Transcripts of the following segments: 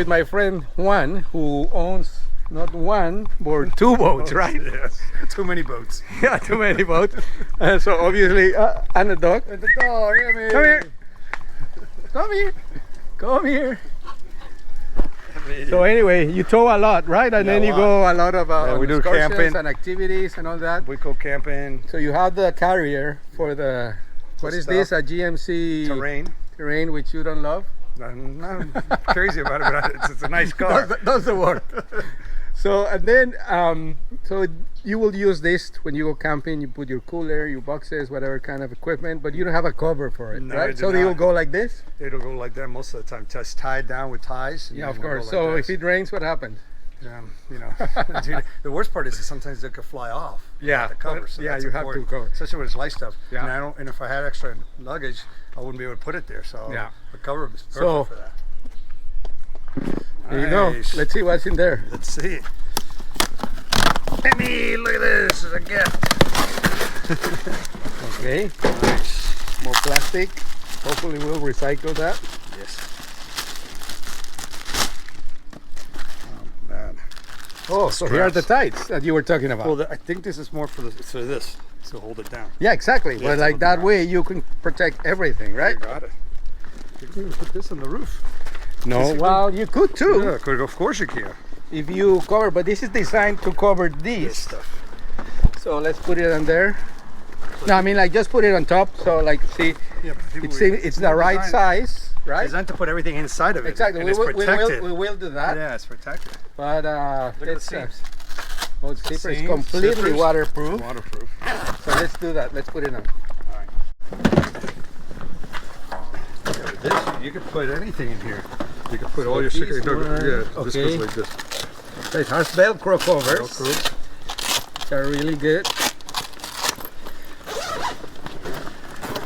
with my friend Juan, who owns not one but two boats, right? Yes. Too many boats. Yeah, too many boats. So obviously, and a dog. And the dog, I mean. Come here. Come here. Come here. So anyway, you tow a lot, right? And then you go a lot of we do excursions camping and activities and all that. We go camping. So you have the carrier for the, what is this? A GMC Terrain, which you don't love? I'm not crazy about it, but it's a nice car. Does the work. So and then so you will use this when you go camping. You put your cooler, your boxes, whatever kind of equipment, but you don't have a cover for it, No, right? So they will go like this. It'll go like that most of the time. Just tied down with ties. Yeah, of course. So if it rains, what happens? You know, the worst part is that sometimes they could fly off. Yeah, the cover. So yeah, that's you important, have to cover, especially when it's light stuff. Yeah. And if I had extra luggage, I wouldn't be able to put it there. So yeah, the cover is perfect for that. There you go. Let's see what's in there. Let's see. Hey, look at this. It's a gift. Okay. Nice. More plastic. Hopefully we'll recycle that. Yes. Oh, man. Oh, so here are the tights that you were talking about. Well, I think this is more for this to hold it down. Yeah, exactly. Yeah, but like that way you can protect everything, right? You got it. You can even put this on the roof. No, well, you could too. Yeah, of course you can. If you cover, but this is designed to cover this stuff. So let's put it on there. No, I mean like just put it on top. So like see, yeah, it's the right size, right? Designed to put everything inside of it. Exactly. And We will do that. Yeah, it's protected. But look at the seams. Oh, the zipper is completely waterproof. Waterproof. So let's do that. Let's put it on. All right. This, you can put anything in here. You can put all your suitcases. Yeah, this goes like this. So it has Velcro covers. They're really good.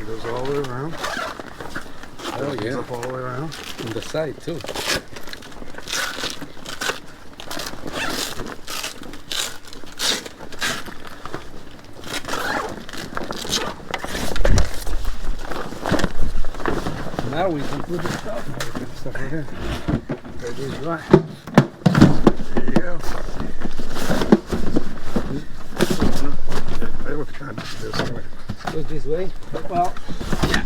It goes all the way around. Oh yeah. Up all the way around. On the side too. Now we can put the stuff. Now we put the stuff right in. Okay, this is right. There you go. I would kind of do this anyway. Go this way. Well, yeah.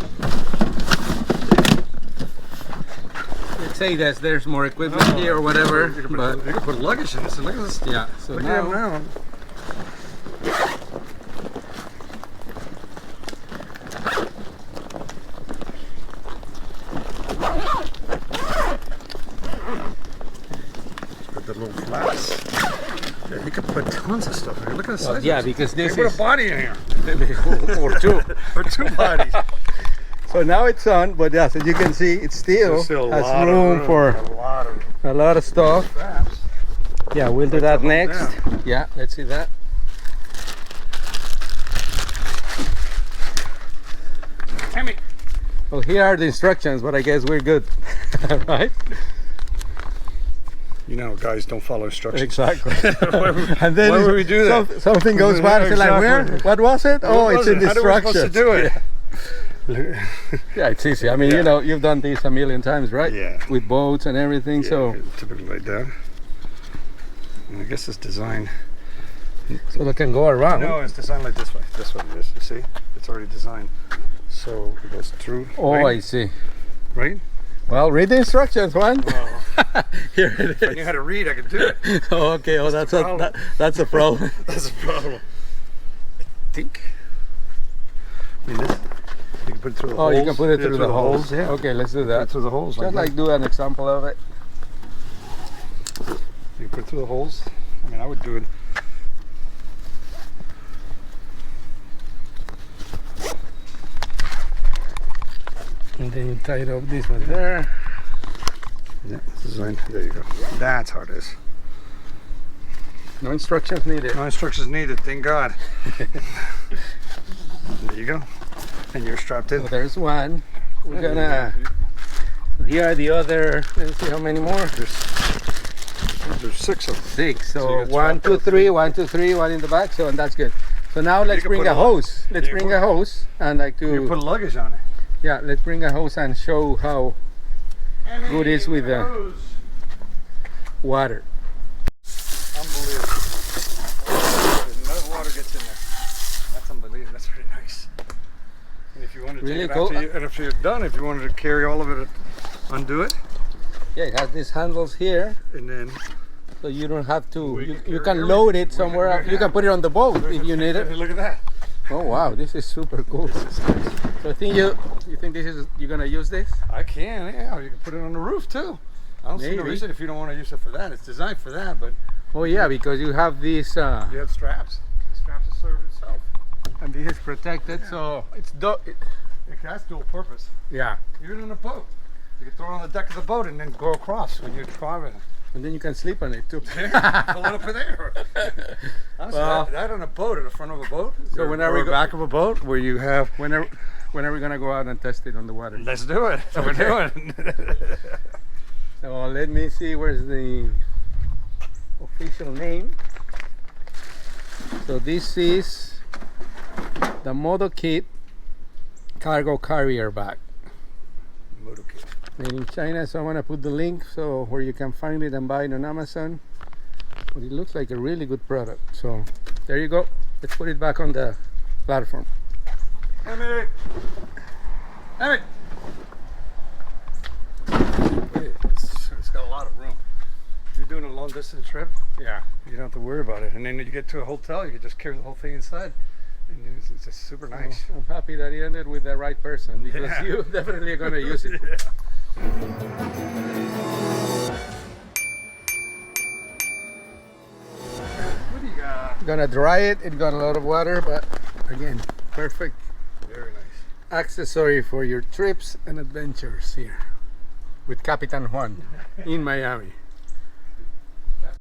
Let's say that there's more equipment here or whatever. You can put luggage in this. And look at this. Yeah. So look now. at now. The little flaps. Yeah, you could put tons of stuff in here. Look at the size. Yeah, because this put is a body in here. or two. Or two bodies. So now it's on, but yeah, so you can see it still has room for a lot of stuff. Yeah, we'll do that next. Yeah, let's see that. Well, here are the instructions, but I guess we're good, right? You know, guys don't follow instructions. Exactly. And then why would we do that? Something goes bad. It's like, where? What was it? Oh, it's in the instructions. How are we supposed to do it? Yeah, it's easy. I mean, you know, you've done this a million times, right? Yeah. With boats and everything, so. Typically like that. And I guess it's designed. So they can go around. No, it's designed like this way. That's what it is. You see? It's already designed. So it goes through. Oh, right? I see. Right? Well, read the instructions, Juan. Well, here it is. If I knew how to read, I could do it. Oh, okay. Oh, that's a problem. That's a problem. I think. I mean, this. You can put it through the holes. Oh, you can put it through the holes. Yeah. Okay, let's do that. Through the holes. Just like do an example of it. You can put it through the holes. I mean, I would do it. And then you tie it up this one there. Yeah, there you go. That's how it is. No instructions needed. No instructions needed, thank God. There you go. And you're strapped in. So there's one. We're gonna. Here are the other. Let's see how many more. There's 6 of them. 6. So 1, 2, 3, 1, 2, 3, one in the back. So and that's good. So now let's bring a hose. Let's bring a hose and like to. You put luggage on it. Yeah, let's bring a hose and show how good it is with the. water. Unbelievable. No water gets in there. That's unbelievable. That's pretty nice. And if you wanted to Really take it cool. after you, and if you're done, if you wanted to carry all of it, undo it, Yeah, it has these handles here, and then so you don't have to. We You, can you carry can load it everything. somewhere We can- else. You can put it on the boat if you need it. Look at that. Oh wow, this is super cool. So I think you think this is you're gonna use this? I can, yeah. You can put it on the roof too. I don't see no Maybe. reason if you don't want to use it for that. It's designed for that, but Oh yeah, because you have these. you have straps. The straps will serve itself. And this is protected, so it's It has dual purpose. yeah. Even in a boat. You can throw it on the deck of the boat and then go across when you're driving. And then you can sleep on it too. Pull it up in there. Honestly, Well- that on a boat, in the front of a boat, So or, whenever or we the go- back of a boat, where you have. When are we gonna go out and test it on the water? Let's do it. That's what we're doing. So let me see where's the official name. So this is the MODOKIT Cargo Carrier Bag. MODOKIT. Made in China, so I'm gonna put the link so where you can find it and buy it on Amazon. But it looks like a really good product. So there you go. Let's put it back on the platform. Emmett! Emmett! It's got a lot of room. If you're doing a long distance trip, Yeah. you don't have to worry about it. And then you get to a hotel, you can just carry the whole thing inside. And it's just super nice. I'm happy that you ended with the right person because Yeah. you definitely are gonna use it. What do you got? Gonna dry it. It got a lot of water, but again, perfect Very nice. accessory for your trips and adventures here with Capitan Juan in Miami.